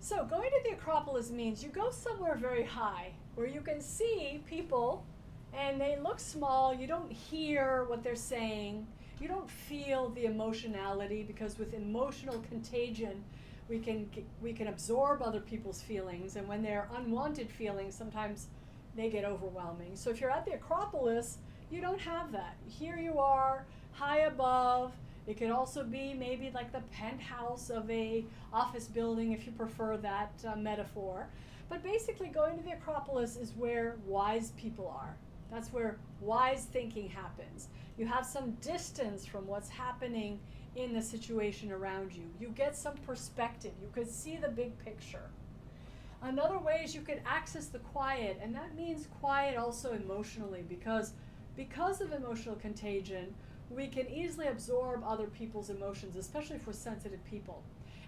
So going to the Acropolis means you go somewhere very high where you can see people and they look small. You don't hear what they're saying. You don't feel the emotionality, because with emotional contagion, we can absorb other people's feelings, and when they're unwanted feelings, sometimes they get overwhelming. So if you're at the Acropolis, you don't have that. Here you are, high above. It could also be maybe like the penthouse of a office building, if you prefer that metaphor. But basically, going to the Acropolis is where wise people are. That's where wise thinking happens. You have some distance from what's happening in the situation around you. You get some perspective. You could see the big picture. Another way is you could access the quiet, and that means quiet also emotionally, because of emotional contagion, we can easily absorb other people's emotions, especially if we're sensitive people.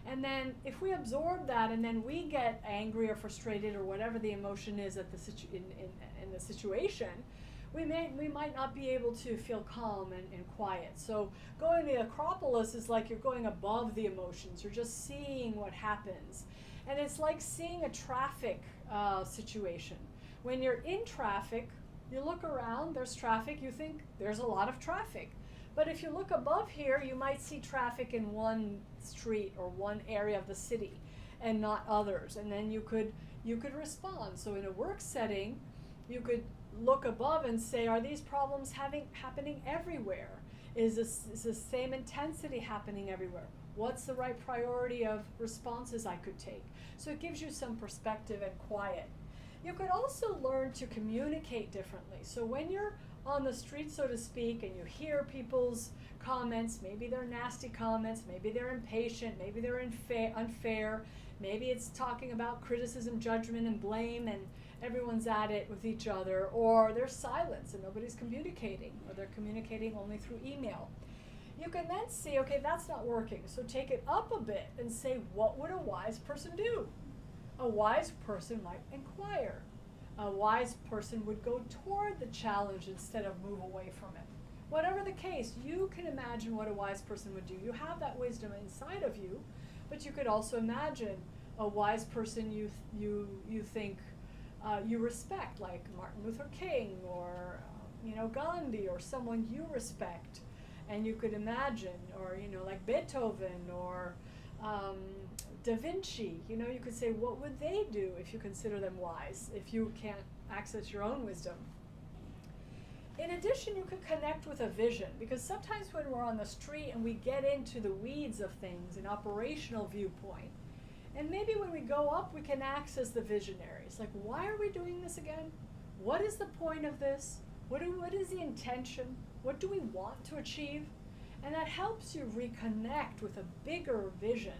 And then if we absorb that and then we get angry or frustrated or whatever the emotion is at in the situation, we might not be able to feel calm and quiet. So going to the Acropolis is like you're going above the emotions. You're just seeing what happens. And it's like seeing a traffic situation. When you're in traffic, you look around, there's traffic, you think there's a lot of traffic. But if you look above here, you might see traffic in one street or one area of the city and not others. And then you could respond. So in a work setting, you could look above and say, are these problems happening everywhere? Is the same intensity happening everywhere? What's the right priority of responses I could take? So it gives you some perspective and quiet. You could also learn to communicate differently. So when you're on the street, so to speak, and you hear people's comments, maybe they're nasty comments, maybe they're impatient, maybe they're unfair, maybe it's talking about criticism, judgment, and blame, and everyone's at it with each other, or there's silence and nobody's communicating, or they're communicating only through email. You can then see, okay, that's not working, so take it up a bit and say, what would a wise person do? A wise person might inquire. A wise person would go toward the challenge instead of move away from it. Whatever the case, you can imagine what a wise person would do. You have that wisdom inside of you, but you could also imagine a wise person you think you respect, like Martin Luther King or Gandhi, or someone you respect, and you could imagine, or like Beethoven or Da Vinci. You could say, what would they do if you consider them wise, if you can't access your own wisdom? In addition, you could connect with a vision, because sometimes when we're on the street and we get into the weeds of things, an operational viewpoint, and maybe when we go up, we can access the visionaries. Like, why are we doing this again? What is the point of this? What is the intention? What do we want to achieve? And that helps you reconnect with a bigger vision,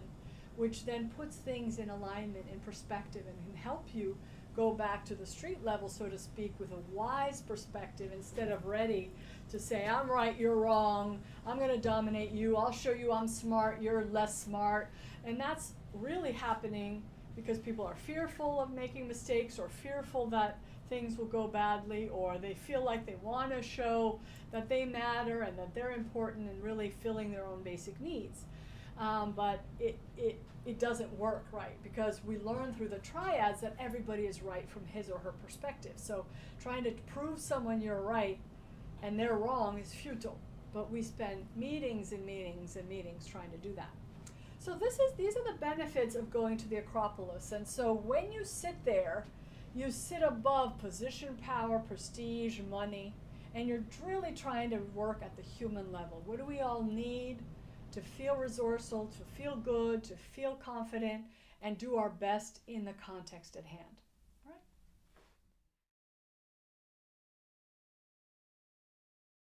which then puts things in alignment, in perspective, and can help you go back to the street level, so to speak, with a wise perspective, instead of ready to say, I'm right, you're wrong, I'm going to dominate you, I'll show you I'm smart, you're less smart. And that's really happening because people are fearful of making mistakes, or fearful that things will go badly, or they feel like they want to show that they matter and that they're important, and really filling their own basic needs. But it doesn't work, right? Because we learn through the triads that everybody is right from his or her perspective. So trying to prove someone you're right and they're wrong is futile. But we spend meetings and meetings and meetings trying to do that. So these are the benefits of going to the Acropolis. And so when you sit there, you sit above position, power, prestige, money, and you're really trying to work at the human level. What do we all need to feel resourceful, to feel good, to feel confident, and do our best in the context at hand?